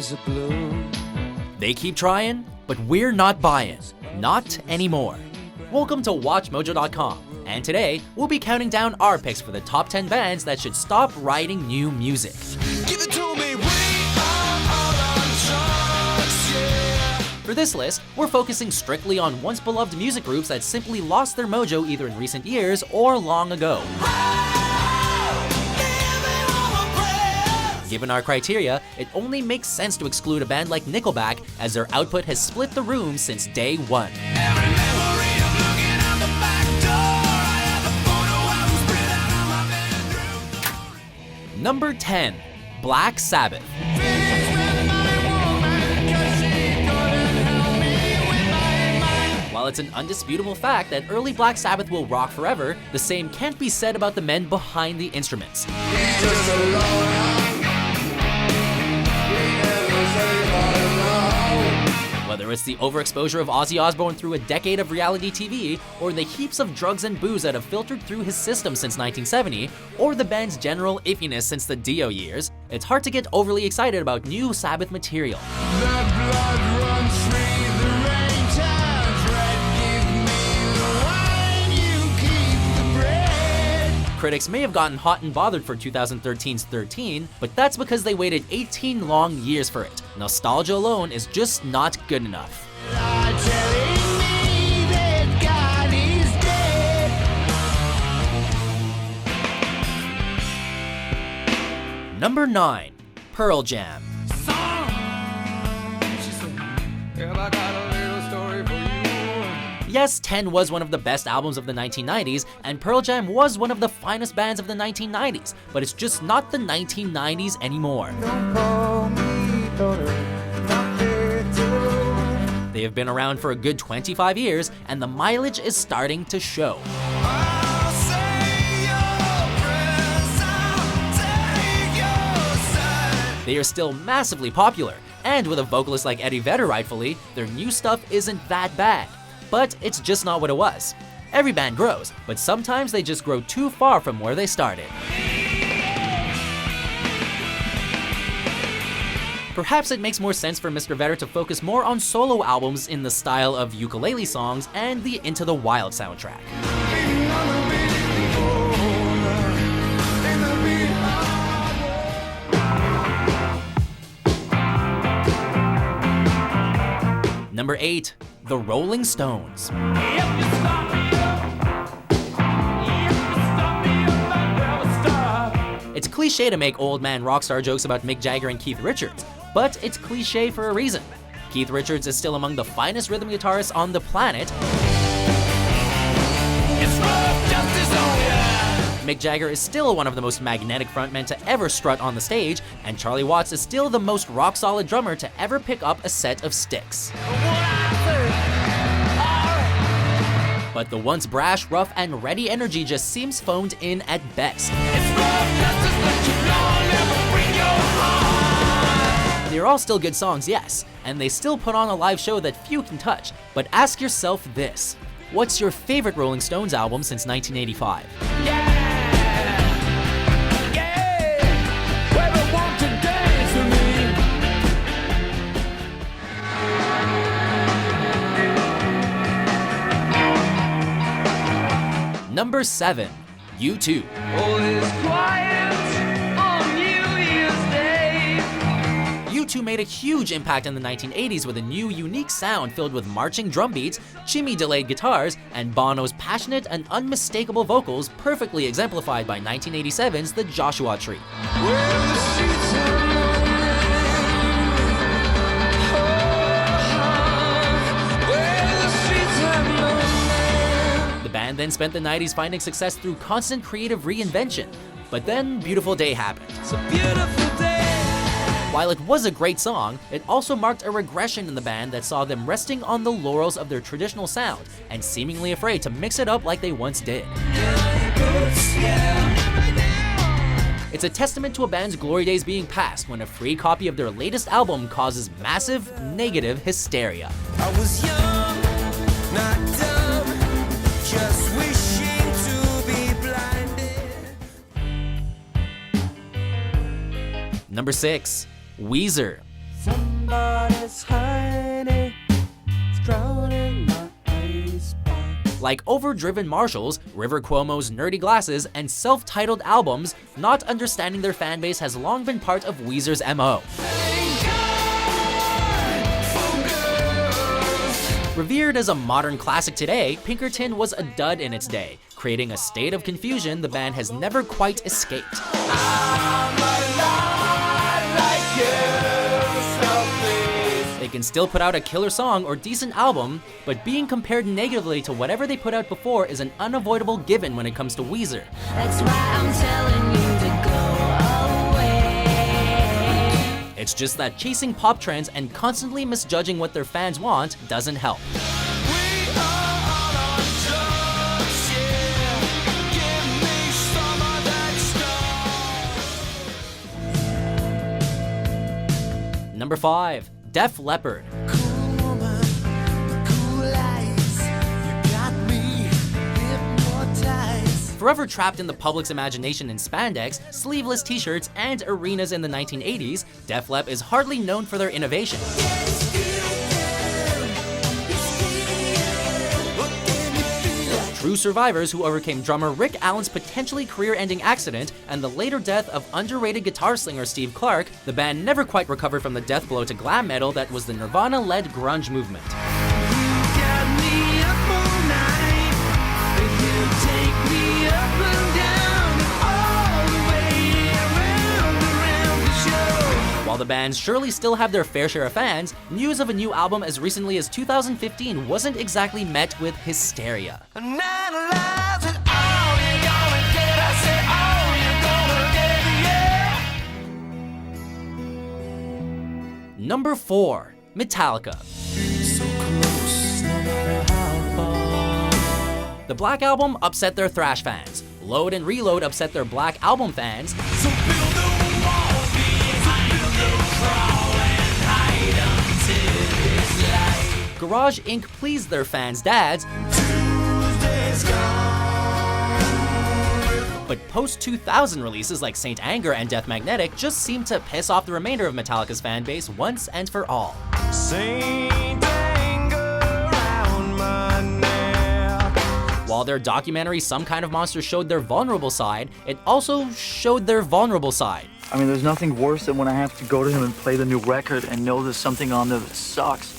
skies are blue. They keep trying, but we're not buying. Not anymore. Welcome to WatchMojo.com, and today we'll be counting down our picks for the top 10 bands that should stop writing new music. Give it to me, we are all on drugs, yeah. For this list, we're focusing strictly on once beloved music groups that simply lost their mojo either in recent years or long ago. Given our criteria, it only makes sense to exclude a band like Nickelback, as their output has split the room since day one. Number 10. Black Sabbath. While it's an undisputable fact that early Black Sabbath will rock forever, the same can't be said about the men behind the instruments. Whether it's the overexposure of Ozzy Osbourne through a decade of reality TV, or the heaps of drugs and booze that have filtered through his system since 1970, or the band's general iffiness since the Dio years, it's hard to get overly excited about new Sabbath material. Critics may have gotten hot and bothered for 2013's 13, but that's because they waited 18 long years for it. Nostalgia alone is just not good enough. Number 9. Pearl Jam. Yes, 10 was one of the best albums of the 1990s, and Pearl Jam was one of the finest bands of the 1990s, but it's just not the 1990s anymore. They have been around for a good 25 years, and the mileage is starting to show. They are still massively popular, and with a vocalist like Eddie Vedder rightfully, their new stuff isn't that bad. But it's just not what it was. Every band grows, but sometimes they just grow too far from where they started. Perhaps it makes more sense for Mr. Vedder to focus more on solo albums in the style of ukulele songs and the Into the Wild soundtrack. Number 8. The Rolling Stones. It's cliche to make old man rock star jokes about Mick Jagger and Keith Richards, but it's cliche for a reason. Keith Richards is still among the finest rhythm guitarists on the planet. Mick Jagger is still one of the most magnetic frontmen to ever strut on the stage, and Charlie Watts is still the most rock-solid drummer to ever pick up a set of sticks. But the once brash, rough, and ready energy just seems phoned in at best. They're all still good songs, yes, and they still put on a live show that few can touch, but ask yourself this: what's your favorite Rolling Stones album since 1985? Number 7. U2. U2 made a huge impact in the 1980s with a new, unique sound filled with marching drum beats, shimmy delayed guitars, and Bono's passionate and unmistakable vocals, perfectly exemplified by 1987's The Joshua Tree. The band then spent the 90s finding success through constant creative reinvention. But then Beautiful Day happened. While it was a great song, it also marked a regression in the band that saw them resting on the laurels of their traditional sound and seemingly afraid to mix it up like they once did. It's a testament to a band's glory days being past when a free copy of their latest album causes massive, negative hysteria. I was young, not dumb, just wishing to be blinded. Number 6. Weezer. Yes, honey, it's drowning my icebox. Like overdriven Marshalls, River Cuomo's Nerdy Glasses, and self-titled albums, not understanding their fanbase has long been part of Weezer's MO. Revered as a modern classic today, Pinkerton was a dud in its day, creating a state of confusion the band has never quite escaped. They can still put out a killer song or decent album, but being compared negatively to whatever they put out before is an unavoidable given when it comes to Weezer. That's why I'm telling you to go away. It's just that chasing pop trends and constantly misjudging what their fans want doesn't help. Number 5. Def Leppard. Forever trapped in the public's imagination in spandex, sleeveless t-shirts, and arenas in the 1980s, Def Leppard is hardly known for their innovation. True survivors who overcame drummer Rick Allen's potentially career-ending accident and the later death of underrated guitar slinger Steve Clark, the band never quite recovered from the death blow to glam metal that was the Nirvana-led grunge movement. While the bands surely still have their fair share of fans, news of a new album as recently as 2015 wasn't exactly met with hysteria. Number 4. Metallica. The Black Album upset their thrash fans. Load and Reload upset their Black Album fans. Garage Inc. pleased their fans' dads. But post-2000 releases like Saint Anger and Death Magnetic just seem to piss off the remainder of Metallica's fan base once and for all. Saint Anger round my neck. While their documentary Some Kind of Monster showed their vulnerable side, it also showed their vulnerable side. I mean, there's nothing worse than when I have to go to him and play the new record and know there's something on there that sucks.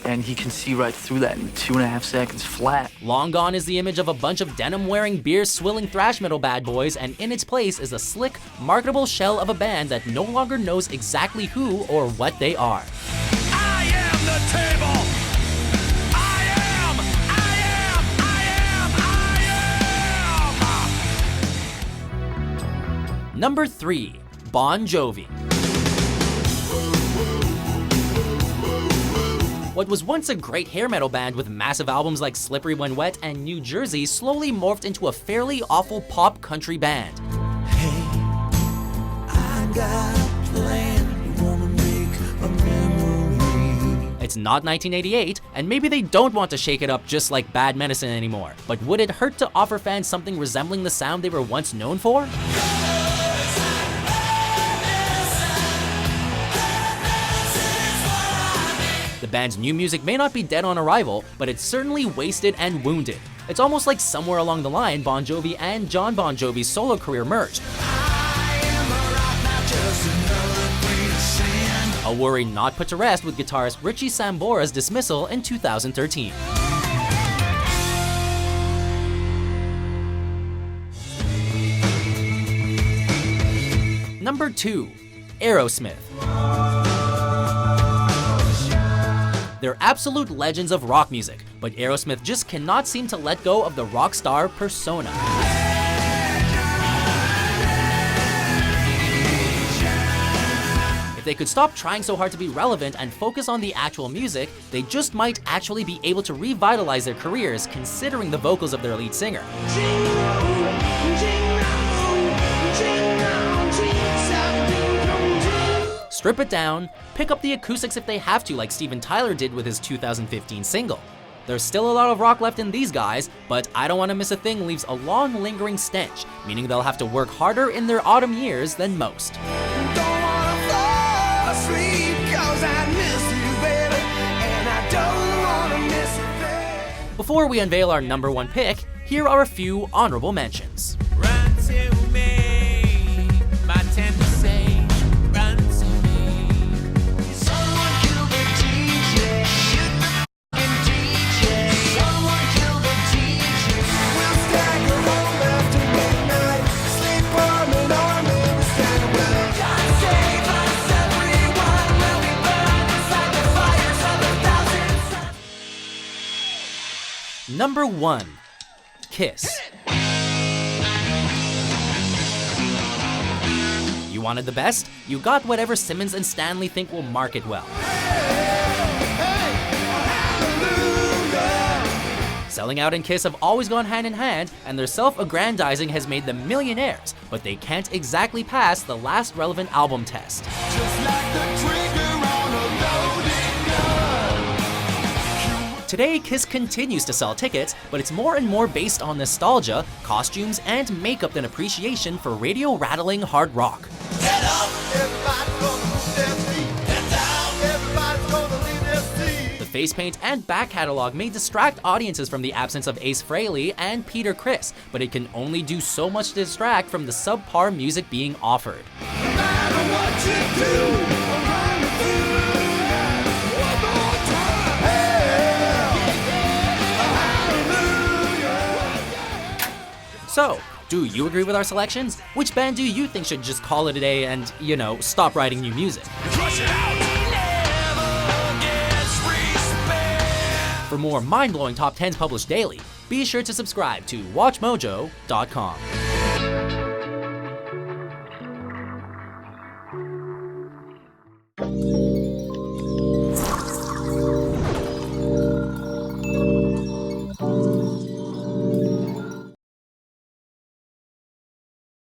And he can see right through that in 2.5 seconds flat. Long gone is the image of a bunch of denim-wearing, beer-swilling thrash metal bad boys, and in its place is a slick, marketable shell of a band that no longer knows exactly who or what they are. I am the table. I am. Number 3. Bon Jovi. What was once a great hair metal band with massive albums like Slippery When Wet and New Jersey slowly morphed into a fairly awful pop country band. Hey, I got a plan. You wanna make a memory. It's not 1988, and maybe they don't want to shake it up just like Bad Medicine anymore, but would it hurt to offer fans something resembling the sound they were once known for? The band's new music may not be dead on arrival, but it's certainly wasted and wounded. It's almost like somewhere along the line, Bon Jovi and John Bon Jovi's solo career merged. A worry not put to rest with guitarist Richie Sambora's dismissal in 2013. Number 2. Aerosmith. They're absolute legends of rock music, but Aerosmith just cannot seem to let go of the rock star persona. If they could stop trying so hard to be relevant and focus on the actual music, they just might actually be able to revitalize their careers, considering the vocals of their lead singer. Strip it down, pick up the acoustics if they have to, like Steven Tyler did with his 2015 single. There's still a lot of rock left in these guys, but I Don't Wanna Miss a Thing leaves a long lingering stench, meaning they'll have to work harder in their autumn years than most. Don't wanna fall asleep 'cause I miss you. Before we unveil our number 1 pick, here are a few honorable mentions. Run to me, my tender sage, run to me. Someone kill the DJ, shoot the f***ing DJ. Someone kill the DJ. We'll stagger home after midnight, sleep on an arm in the stairway. God save us, everyone, will we burn inside the fires of 1,000 suns. Number 1. Kiss. You wanted the best? You got whatever Simmons and Stanley think will market well. Selling Out and Kiss have always gone hand in hand, and their self-aggrandizing has made them millionaires, but they can't exactly pass the last relevant album test. Just like the trigger on a loaded gun. Today, Kiss continues to sell tickets, but it's more and more based on nostalgia, costumes, and makeup than appreciation for radio-rattling hard rock. Head up, everybody's gonna move their feet. Head down, everybody's gonna leave their seat. The face paint and back catalog may distract audiences from the absence of Ace Frehley and Peter Criss, but it can only do so much to distract from the subpar music being offered. No matter what you do, I'm gonna do it one more time. Hallelujah. So, do you agree with our selections? Which band do you think should just call it a day and, stop writing new music? Crush it out. Never gets respect. For more mind-blowing top 10s published daily, be sure to subscribe to WatchMojo.com.